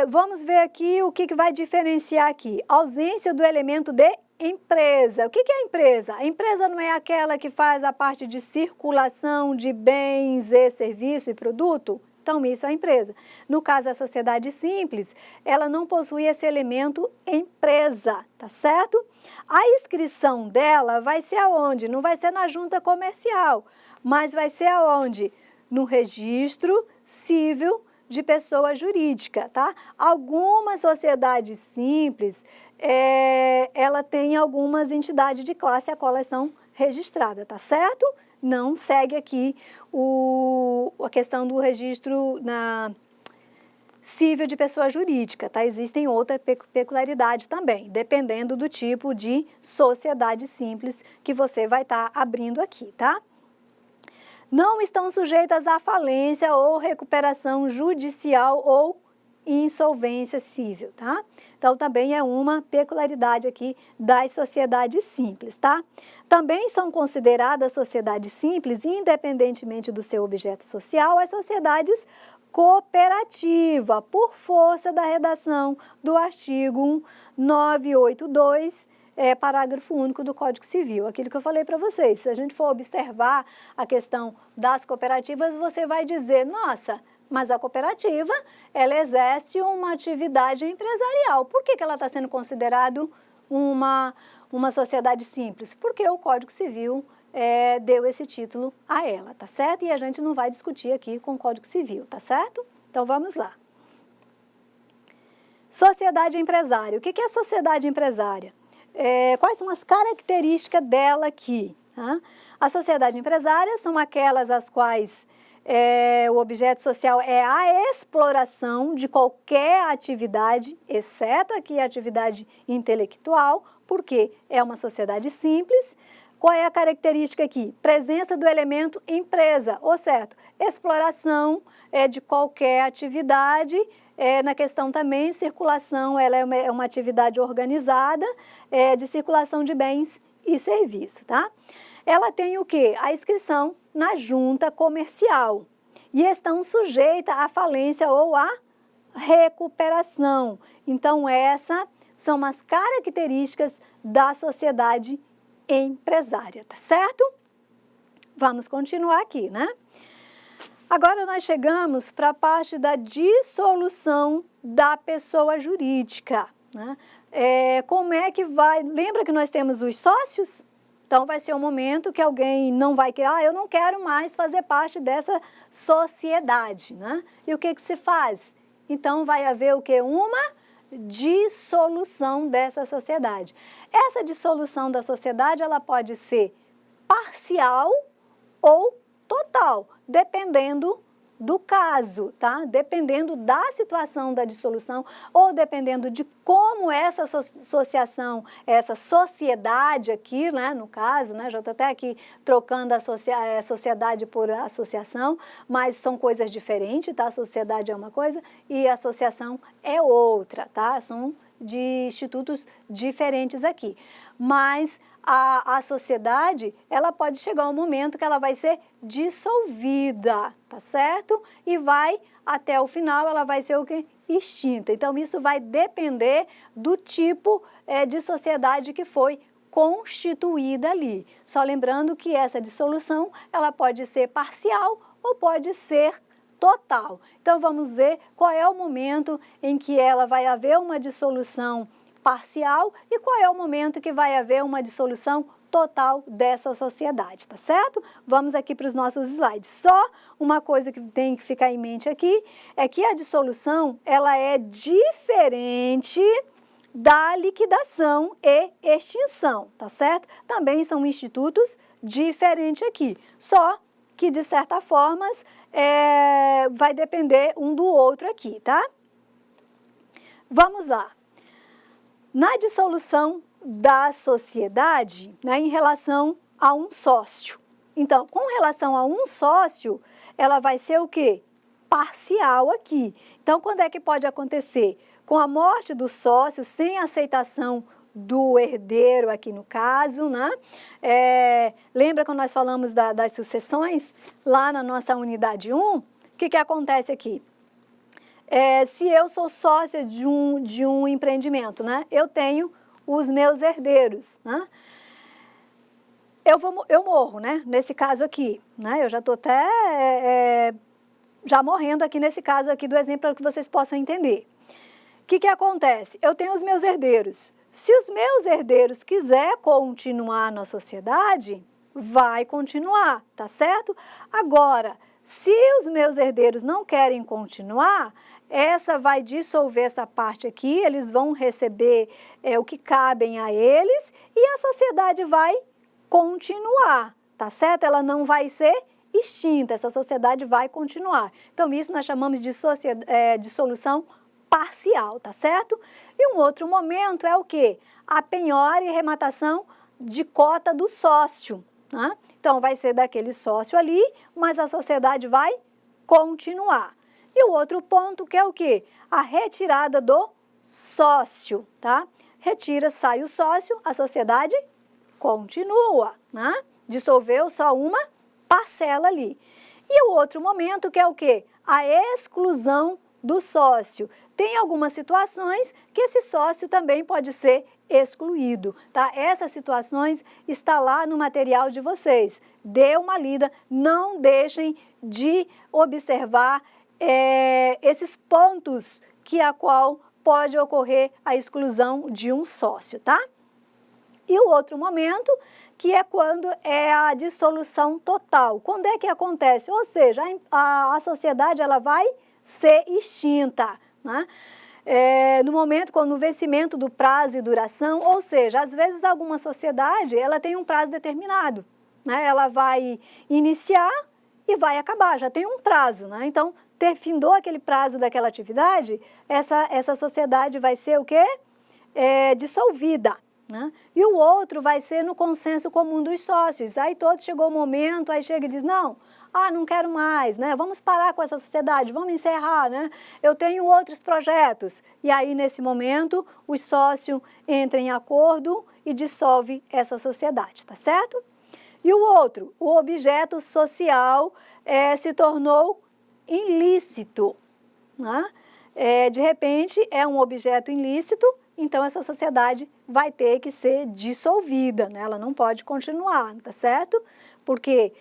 Vamos ver aqui o que vai diferenciar aqui. Ausência do elemento de empresa. O que é a empresa? A empresa não é aquela que faz a parte de circulação de bens e serviços e produto? Então, isso é a empresa. No caso da sociedade simples, ela não possui esse elemento empresa, tá certo? A inscrição dela vai ser aonde? Não vai ser na junta comercial, mas vai ser aonde? No registro civil de pessoa jurídica, tá? Algumas sociedades simples, ela tem algumas entidades de classe a qual elas são registradas, tá certo? não segue aqui a questão do registro civil de pessoa jurídica, tá? Existem outras peculiaridades também, dependendo do tipo de sociedade simples que você vai estar abrindo aqui, tá? Não estão sujeitas à falência ou recuperação judicial ou insolvência civil, tá? Então, também é uma peculiaridade aqui das sociedades simples, tá? Também são consideradas sociedades simples, independentemente do seu objeto social, as sociedades cooperativas, por força da redação do artigo 982, parágrafo único do Código Civil. Aquilo que eu falei para vocês, se a gente for observar a questão das cooperativas, você vai dizer, nossa, mas a cooperativa, ela exerce uma atividade empresarial. Por que ela está sendo considerada uma sociedade simples? Porque o Código Civil deu esse título a ela, tá certo? E a gente não vai discutir aqui com o Código Civil, tá certo? Então, vamos lá. Sociedade empresária. O que é sociedade empresária? Quais são as características dela aqui? Tá? A sociedade empresária são aquelas as quais o objeto social é a exploração de qualquer atividade, exceto aqui a atividade intelectual, porque é uma sociedade simples. Qual é a característica aqui? Presença do elemento empresa, ou certo, exploração de qualquer atividade. Na questão também, circulação, ela é uma atividade organizada de circulação de bens e serviços, tá? Ela tem o quê? A inscrição na junta comercial e estão sujeitas à falência ou à recuperação. Então, essas são as características da sociedade empresária, tá certo? Vamos continuar aqui, né? Agora nós chegamos para a parte da dissolução da pessoa jurídica, né? Como é que vai... Lembra que nós temos os sócios? Então, vai ser um momento que alguém não vai querer, eu não quero mais fazer parte dessa sociedade, né? E o que se faz? Então, vai haver o quê? Uma dissolução dessa sociedade. Essa dissolução da sociedade, ela pode ser parcial ou total, dependendo do caso, tá? Dependendo da situação da dissolução ou dependendo de como essa associação, essa sociedade aqui, né, no caso, né, já estou até aqui trocando a sociedade por associação, mas são coisas diferentes, tá? A sociedade é uma coisa e a associação é outra, tá? São de institutos diferentes aqui, mas a sociedade, ela pode chegar um momento que ela vai ser dissolvida, tá certo? E vai, até o final, ela vai ser o quê? Extinta. Então, isso vai depender do tipo de sociedade que foi constituída ali. Só lembrando que essa dissolução, ela pode ser parcial ou pode ser total. Então, vamos ver qual é o momento em que ela vai haver uma dissolução parcial e qual é o momento que vai haver uma dissolução total dessa sociedade, tá certo? Vamos aqui para os nossos slides. Só uma coisa que tem que ficar em mente aqui é que a dissolução, ela é diferente da liquidação e extinção, tá certo? Também são institutos diferentes aqui, só que de certa forma vai depender um do outro aqui, tá? Vamos lá. Na dissolução da sociedade, né, em relação a um sócio. Então, com relação a um sócio, ela vai ser o quê? Parcial aqui. Então, quando é que pode acontecer? Com a morte do sócio, sem aceitação do herdeiro aqui no caso, né? Lembra quando nós falamos das sucessões? Lá na nossa unidade 1, o que acontece aqui? Se eu sou sócia de um empreendimento, né? Eu tenho os meus herdeiros, né? Eu morro, né? Nesse caso aqui, né? Eu já estou até já morrendo aqui nesse caso aqui do exemplo para que vocês possam entender. O que acontece? Eu tenho os meus herdeiros. Se os meus herdeiros quiserem continuar na sociedade, vai continuar, tá certo? Agora, se os meus herdeiros não querem continuar, essa vai dissolver essa parte aqui, eles vão receber o que cabem a eles e a sociedade vai continuar, tá certo? Ela não vai ser extinta, essa sociedade vai continuar. Então, isso nós chamamos de dissolução parcial, tá certo? E um outro momento é o quê? A penhora e rematação de cota do sócio, né? Então, vai ser daquele sócio ali, mas a sociedade vai continuar. E o outro ponto que é o quê? A retirada do sócio, tá? Retira, sai o sócio, a sociedade continua, né? Dissolveu só uma parcela ali. E o outro momento que é o quê? A exclusão do sócio. Tem algumas situações que esse sócio também pode ser excluído, tá? Essas situações está lá no material de vocês. Dê uma lida, não deixem de observar esses pontos que a qual pode ocorrer a exclusão de um sócio, tá? E o outro momento, que é quando é a dissolução total. Quando é que acontece? Ou seja, a sociedade ela vai ser extinta, né? No momento, no vencimento do prazo e duração, ou seja, às vezes alguma sociedade ela tem um prazo determinado, né? Ela vai iniciar e vai acabar, já tem um prazo, né? Então, findou aquele prazo daquela atividade, essa sociedade vai ser o quê? Dissolvida, né? E o outro vai ser no consenso comum dos sócios. Aí todos chegou o momento, aí chega e diz, não quero mais, né? Vamos parar com essa sociedade, vamos encerrar, né? Eu tenho outros projetos. E aí, nesse momento, o sócio entra em acordo e dissolve essa sociedade, tá certo? E o outro, o objeto social se tornou ilícito, né? De repente, é um objeto ilícito, então essa sociedade vai ter que ser dissolvida, né? Ela não pode continuar, tá certo? Porque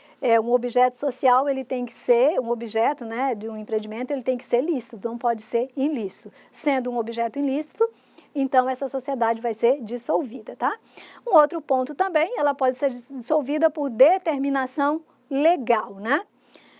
um objeto social, ele tem que ser, um objeto, né, de um empreendimento, ele tem que ser lícito, não pode ser ilícito. Sendo um objeto ilícito, então essa sociedade vai ser dissolvida, tá? Um outro ponto também, ela pode ser dissolvida por determinação legal, né?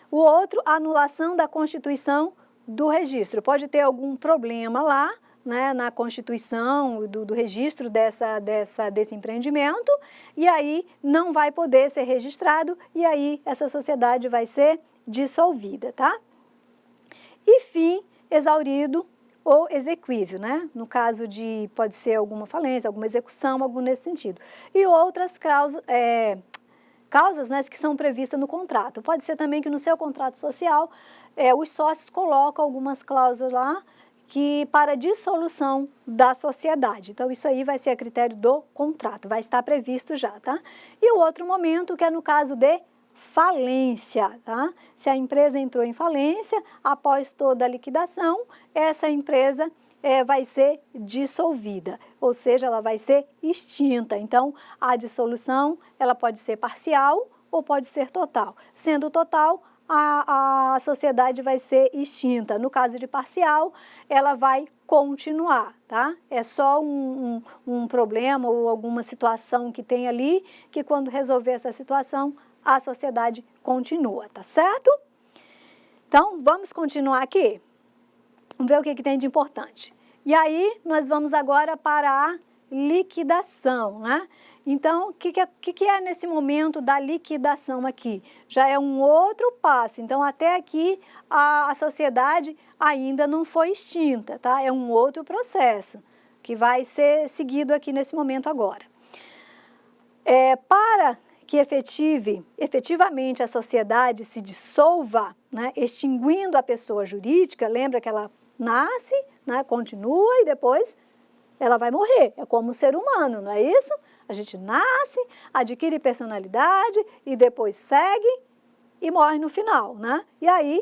O outro, anulação da constituição do registro. Pode ter algum problema lá, né, na constituição do registro desse empreendimento, e aí não vai poder ser registrado, e aí essa sociedade vai ser dissolvida, tá? E fim, exaurido ou exequível, né? No caso de, pode ser alguma falência, alguma execução, algo nesse sentido. E outras causas, né, que são previstas no contrato. Pode ser também que no seu contrato social, os sócios colocam algumas cláusulas lá, que para dissolução da sociedade. Então, isso aí vai ser a critério do contrato, vai estar previsto já, tá? E o outro momento, que é no caso de falência, tá? Se a empresa entrou em falência, após toda a liquidação, essa empresa vai ser dissolvida, ou seja, ela vai ser extinta. Então, a dissolução, ela pode ser parcial ou pode ser total. Sendo total, a sociedade vai ser extinta. No caso de parcial, ela vai continuar, tá? É só um problema ou alguma situação que tem ali, que quando resolver essa situação, a sociedade continua, tá certo? Então, vamos continuar aqui? Vamos ver o que tem de importante. E aí, nós vamos agora para a liquidação, né? Então, o que é nesse momento da liquidação aqui? Já é um outro passo. Então, até aqui, a sociedade ainda não foi extinta, tá? É um outro processo que vai ser seguido aqui nesse momento agora. Para que efetivamente a sociedade se dissolva, né, extinguindo a pessoa jurídica, lembra que ela nasce, né, continua e depois ela vai morrer. É como o ser humano, não é isso? A gente nasce, adquire personalidade e depois segue e morre no final, né? E aí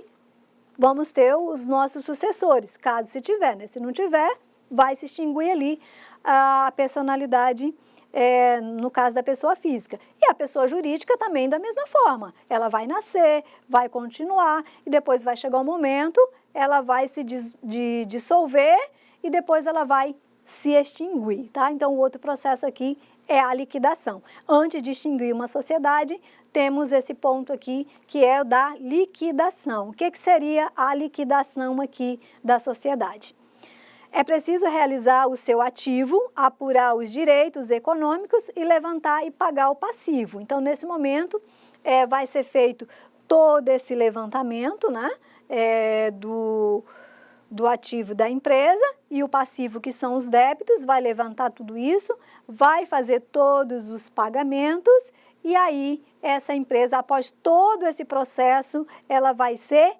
vamos ter os nossos sucessores, caso se tiver, né? Se não tiver, vai se extinguir ali a personalidade, no caso da pessoa física. E a pessoa jurídica também da mesma forma. Ela vai nascer, vai continuar e depois vai chegar um momento, ela vai se dissolver e depois ela vai se extinguir, tá? Então, o outro processo aqui é a liquidação. Antes de extinguir uma sociedade, temos esse ponto aqui, que é o da liquidação. O que seria a liquidação aqui da sociedade? É preciso realizar o seu ativo, apurar os direitos econômicos e levantar e pagar o passivo. Então, nesse momento, vai ser feito todo esse levantamento, né, do ativo da empresa e o passivo, que são os débitos, vai levantar tudo isso, vai fazer todos os pagamentos e aí essa empresa, após todo esse processo, ela vai ser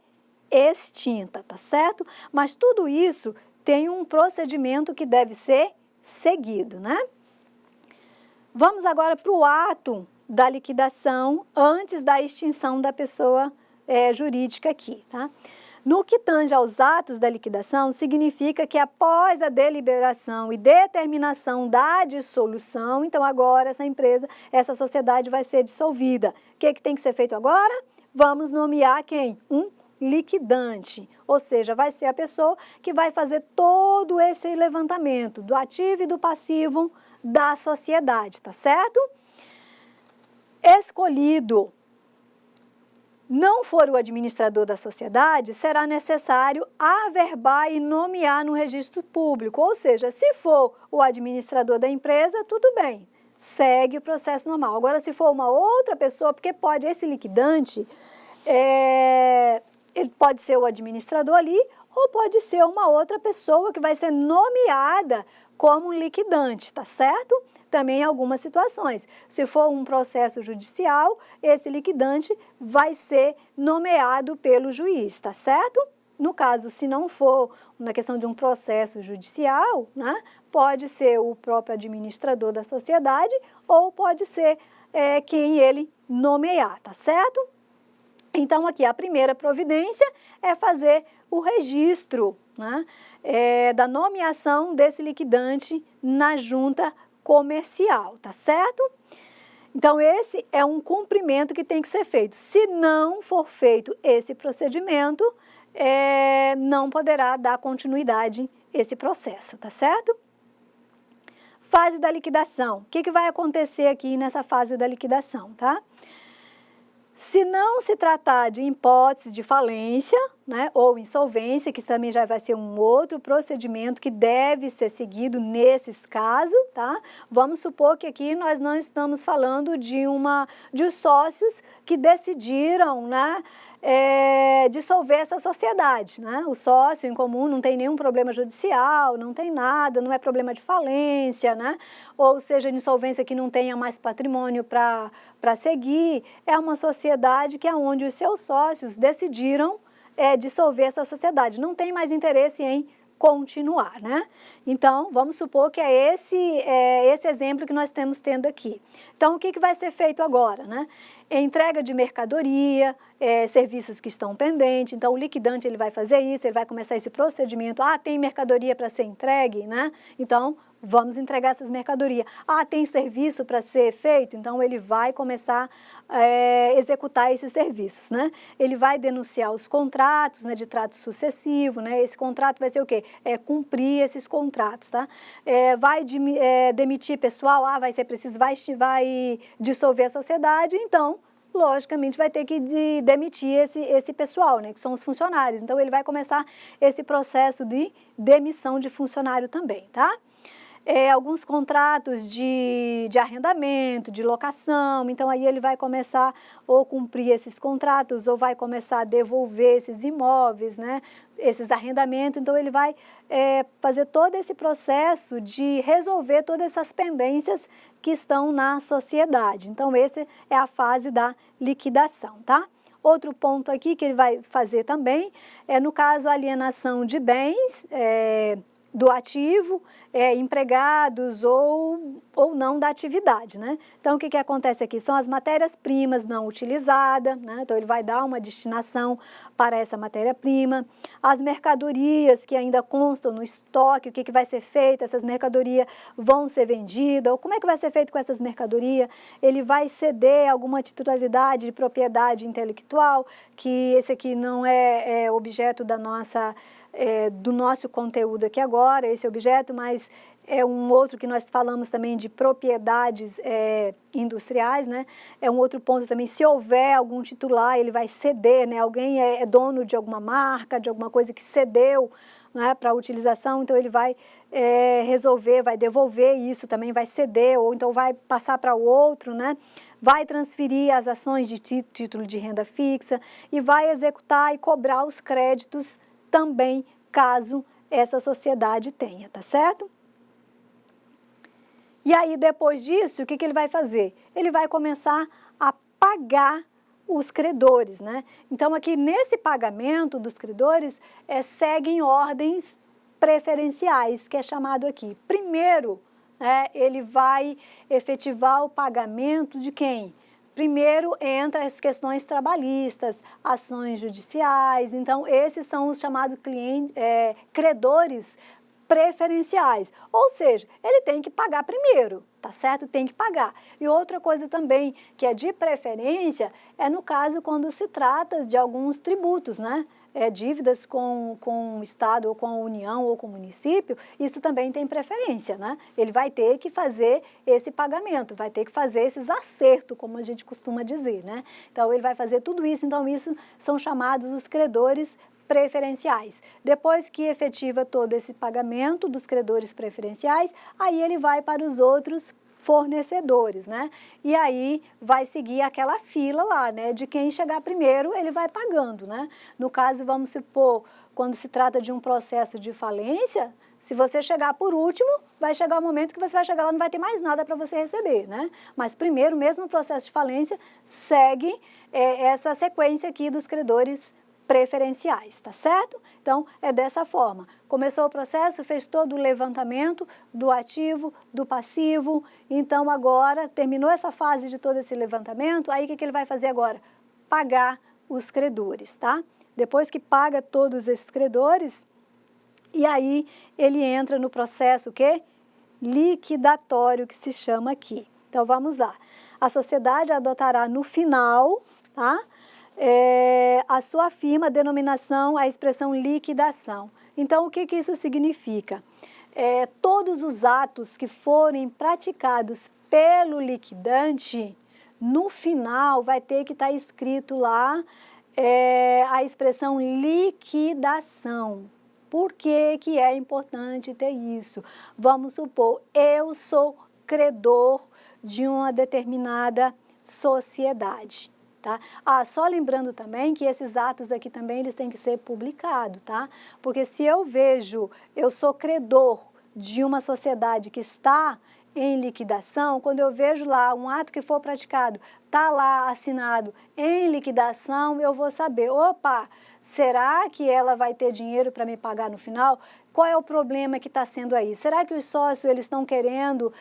extinta, tá certo? Mas tudo isso tem um procedimento que deve ser seguido, né? Vamos agora para o ato da liquidação antes da extinção da pessoa jurídica aqui, tá? No que tange aos atos da liquidação, significa que após a deliberação e determinação da dissolução, então agora essa empresa, essa sociedade vai ser dissolvida. O que tem que ser feito agora? Vamos nomear quem? Um liquidante, ou seja, vai ser a pessoa que vai fazer todo esse levantamento do ativo e do passivo da sociedade, tá certo? Escolhido não for o administrador da sociedade, será necessário averbar e nomear no registro público, ou seja, se for o administrador da empresa, tudo bem, segue o processo normal. Agora, se for uma outra pessoa, porque pode, esse liquidante, ele pode ser o administrador ali, ou pode ser uma outra pessoa que vai ser nomeada como liquidante, tá certo? Também em algumas situações. Se for um processo judicial, esse liquidante vai ser nomeado pelo juiz, tá certo? No caso, se não for na questão de um processo judicial, né, pode ser o próprio administrador da sociedade ou pode ser quem ele nomear, tá certo? Então, aqui a primeira providência é fazer o registro, né, da nomeação desse liquidante na junta comercial, tá certo? Então, esse é um cumprimento que tem que ser feito. Se não for feito esse procedimento, não poderá dar continuidade esse processo, tá certo? Fase da liquidação. O que vai acontecer aqui nessa fase da liquidação, tá? Se não se tratar de hipótese de falência, né, ou insolvência, que também já vai ser um outro procedimento que deve ser seguido nesses casos, tá? Vamos supor que aqui nós não estamos falando de os sócios que decidiram, né, dissolver essa sociedade, né? O sócio em comum não tem nenhum problema judicial, não tem nada, não é problema de falência, né? Ou seja, insolvência que não tenha mais patrimônio para seguir, é uma sociedade que é onde os seus sócios decidiram dissolver essa sociedade, não tem mais interesse em continuar, né? Então, vamos supor que é esse exemplo que nós estamos tendo aqui. Então, o que vai ser feito agora, né? Entrega de mercadoria, serviços que estão pendentes, então o liquidante ele vai fazer isso, ele vai começar esse procedimento, tem mercadoria para ser entregue, né? Então, vamos entregar essas mercadorias. Tem serviço para ser feito? Então, ele vai começar a executar esses serviços, né? Ele vai denunciar os contratos, né, de trato sucessivo, né? Esse contrato vai ser o quê? Cumprir esses contratos, tá? Vai demitir pessoal? Vai ser preciso, vai dissolver a sociedade, então, logicamente, vai ter que demitir esse pessoal, né, que são os funcionários. Então, ele vai começar esse processo de demissão de funcionário também, tá? Alguns contratos de arrendamento, de locação, então aí ele vai começar ou cumprir esses contratos ou vai começar a devolver esses imóveis, né, esses arrendamentos, então ele vai fazer todo esse processo de resolver todas essas pendências que estão na sociedade. Então, essa é a fase da liquidação, tá? Outro ponto aqui que ele vai fazer também no caso, a alienação de bens, do ativo, empregados ou não da atividade, né? Então, o que acontece aqui? São as matérias-primas não utilizadas, né? Então, ele vai dar uma destinação para essa matéria-prima. As mercadorias que ainda constam no estoque, o que vai ser feito? Essas mercadorias vão ser vendidas? Ou como é que vai ser feito com essas mercadorias? Ele vai ceder alguma titularidade de propriedade intelectual, que esse aqui não é objeto da do nosso conteúdo aqui agora, esse objeto, mas é um outro que nós falamos também de propriedades industriais, né? É um outro ponto também, se houver algum titular, ele vai ceder, né? Alguém é dono de alguma marca, de alguma coisa que cedeu, né, para utilização, então ele vai resolver, vai devolver isso também, vai ceder, ou então vai passar para o outro, né? vai transferir as ações de título de renda fixa e vai executar e cobrar os créditos também, caso essa sociedade tenha, tá certo? E aí, depois disso, o que ele vai fazer? Ele vai começar a pagar os credores, né? Então, aqui nesse pagamento dos credores, seguem ordens preferenciais, que é chamado aqui. Primeiro, ele vai efetivar o pagamento de quem? Primeiro entra as questões trabalhistas, ações judiciais, então esses são os chamados credores preferenciais, ou seja, ele tem que pagar primeiro, tá certo? Tem que pagar. E outra coisa também que é de preferência é no caso quando se trata de alguns tributos, né? Dívidas com o Estado ou com a União ou com o município, isso também tem preferência, né? Ele vai ter que fazer esse pagamento, vai ter que fazer esses acertos, como a gente costuma dizer, né? Então, ele vai fazer tudo isso, então isso são chamados os credores preferenciais. Depois que efetiva todo esse pagamento dos credores preferenciais, aí ele vai para os outros fornecedores, né? E aí vai seguir aquela fila lá, né? De quem chegar primeiro, ele vai pagando, né? No caso, vamos supor, quando se trata de um processo de falência, se você chegar por último, vai chegar o momento que você vai chegar lá, não vai ter mais nada para você receber, né? Mas primeiro, mesmo no processo de falência, segue essa sequência aqui dos credores preferenciais, tá certo? Então, é dessa forma. Começou o processo, fez todo o levantamento do ativo, do passivo, então agora, terminou essa fase de todo esse levantamento, aí o que ele vai fazer agora? Pagar os credores, tá? Depois que paga todos esses credores, e aí ele entra no processo o quê? Liquidatório, que se chama aqui. Então, vamos lá. A sociedade adotará no final, tá? A sua firma, a denominação, a expressão liquidação. Então, o que isso significa? Todos os atos que forem praticados pelo liquidante, no final vai ter que estar escrito lá a expressão liquidação. Por que que é importante ter isso? Vamos supor, eu sou credor de uma determinada sociedade. Tá? Só lembrando também que esses atos aqui também eles têm que ser publicados, tá? Porque se eu vejo, eu sou credor de uma sociedade que está em liquidação, quando eu vejo lá um ato que for praticado, está lá assinado em liquidação, eu vou saber, opa, será que ela vai ter dinheiro para me pagar no final? Qual é o problema que está sendo aí? Será que os sócios eles estão querendo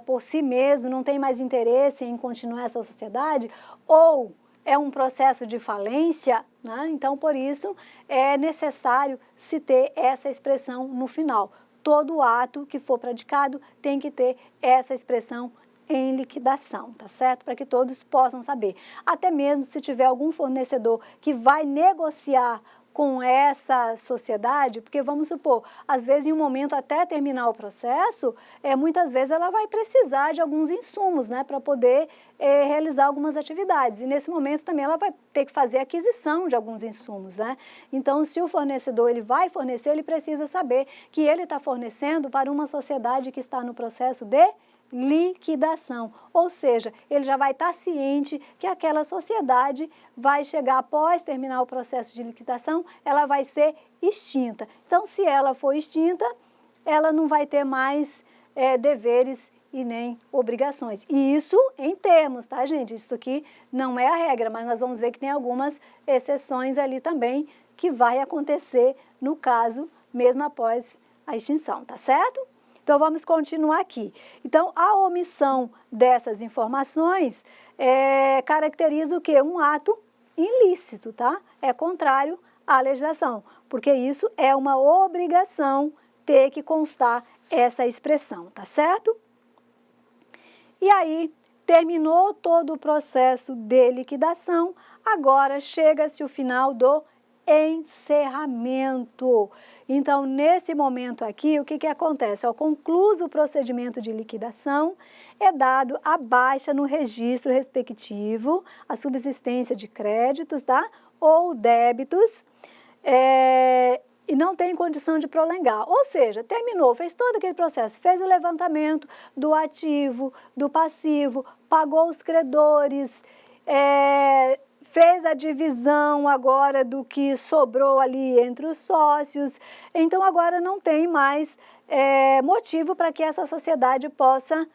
por si mesmos, não tem mais interesse em continuar essa sociedade? Ou é um processo de falência, né? Então, por isso, é necessário se ter essa expressão no final. Todo ato que for praticado tem que ter essa expressão em liquidação, tá certo? Para que todos possam saber. Até mesmo se tiver algum fornecedor que vai negociar com essa sociedade, porque vamos supor, às vezes em um momento até terminar o processo, muitas vezes ela vai precisar de alguns insumos, né, para poder realizar algumas atividades. E nesse momento também ela vai ter que fazer aquisição de alguns insumos, né? Então, se o fornecedor ele vai fornecer, ele precisa saber que ele está fornecendo para uma sociedade que está no processo de liquidação, ou seja, ele já vai estar ciente que aquela sociedade vai chegar após terminar o processo de liquidação, ela vai ser extinta. Então, se ela for extinta, ela não vai ter mais deveres e nem obrigações. E isso em termos, tá, gente? Isso aqui não é a regra, mas nós vamos ver que tem algumas exceções ali também que vai acontecer no caso mesmo após a extinção, tá certo? Então, vamos continuar aqui. Então, a omissão dessas informações caracteriza o quê? Um ato ilícito, tá? É contrário à legislação, porque isso é uma obrigação ter que constar essa expressão, tá certo? E aí, terminou todo o processo de liquidação, agora chega-se o final do encerramento. Então, nesse momento aqui, o que acontece? Concluso o procedimento de liquidação, é dado a baixa no registro respectivo, a subsistência de créditos, tá? Ou débitos, e não tem condição de prolongar. Ou seja, terminou, fez todo aquele processo, fez o levantamento do ativo, do passivo, pagou os credores, fez a divisão agora do que sobrou ali entre os sócios. Então, agora não tem mais motivo para que essa sociedade possa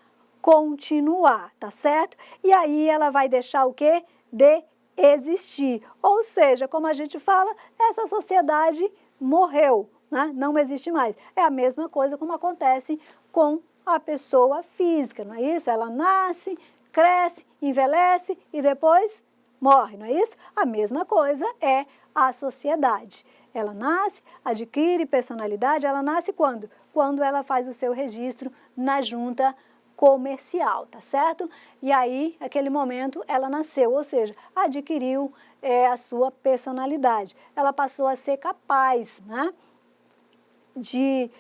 continuar, tá certo? E aí ela vai deixar o quê? De existir. Ou seja, como a gente fala, essa sociedade morreu, né? Não existe mais. É a mesma coisa como acontece com a pessoa física, não é isso? Ela nasce, cresce, envelhece e depois morre, não é isso? A mesma coisa é a sociedade. Ela nasce, adquire personalidade, ela nasce quando? Quando ela faz o seu registro na junta comercial, tá certo? E aí, naquele momento, ela nasceu, ou seja, adquiriu a sua personalidade. Ela passou a ser capaz, né, de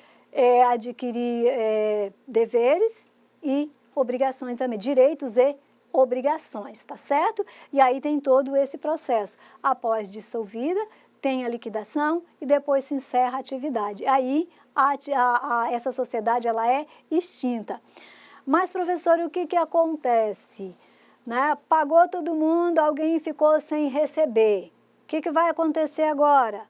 adquirir deveres e obrigações também, direitos e obrigações, tá certo? E aí tem todo esse processo. Após dissolvida, tem a liquidação e depois se encerra a atividade. Aí, essa sociedade, ela é extinta. Mas, professor, o que acontece? Né? Pagou todo mundo, alguém ficou sem receber. O que vai acontecer agora?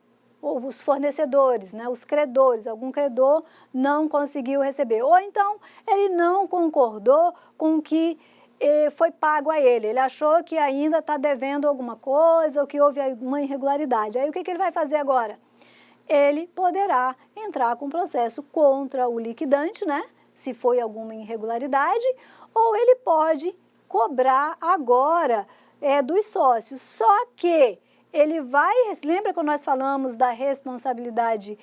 Os fornecedores, né? Os credores, algum credor não conseguiu receber. Ou então, ele não concordou com o que foi pago a ele. Ele achou que ainda está devendo alguma coisa ou que houve alguma irregularidade. Aí, o que ele vai fazer agora? Ele poderá entrar com processo contra o liquidante, né? Se foi alguma irregularidade, ou ele pode cobrar agora dos sócios. Só que ele vai, lembra quando nós falamos da responsabilidade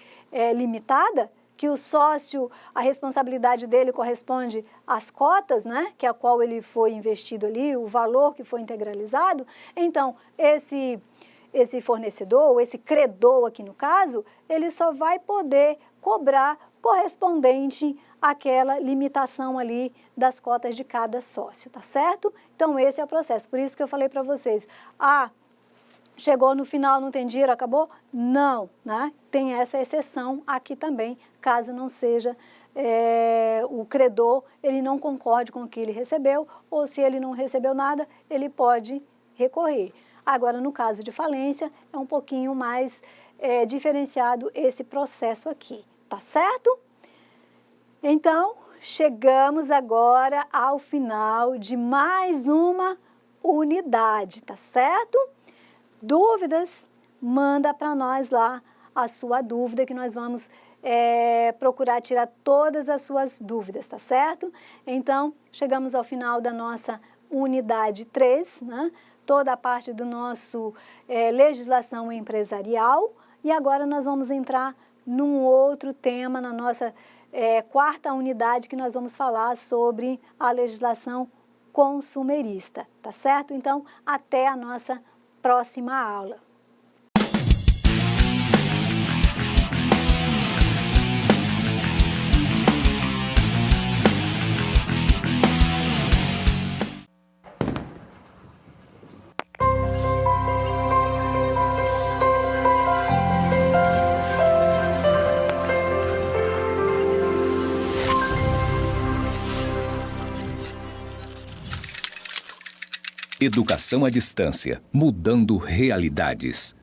limitada? Que o sócio, a responsabilidade dele corresponde às cotas, né? Que é a qual ele foi investido ali, o valor que foi integralizado. Então, esse fornecedor, ou esse credor aqui no caso, ele só vai poder cobrar correspondente àquela limitação ali das cotas de cada sócio, tá certo? Então, esse é o processo. Por isso que eu falei para vocês, chegou no final, não tem dinheiro, acabou? Não, né? Tem essa exceção aqui também, caso não seja o credor, ele não concorde com o que ele recebeu, ou se ele não recebeu nada, ele pode recorrer. Agora, no caso de falência, é um pouquinho mais diferenciado esse processo aqui, tá certo? Então, chegamos agora ao final de mais uma unidade, tá certo? Dúvidas? Manda para nós lá a sua dúvida, que nós vamos procurar tirar todas as suas dúvidas, tá certo? Então, chegamos ao final da nossa unidade 3, né? Toda a parte do nosso legislação empresarial, e agora nós vamos entrar num outro tema, na nossa quarta unidade, que nós vamos falar sobre a legislação consumerista, tá certo? Então, até a nossa próxima aula. Educação à distância, mudando realidades.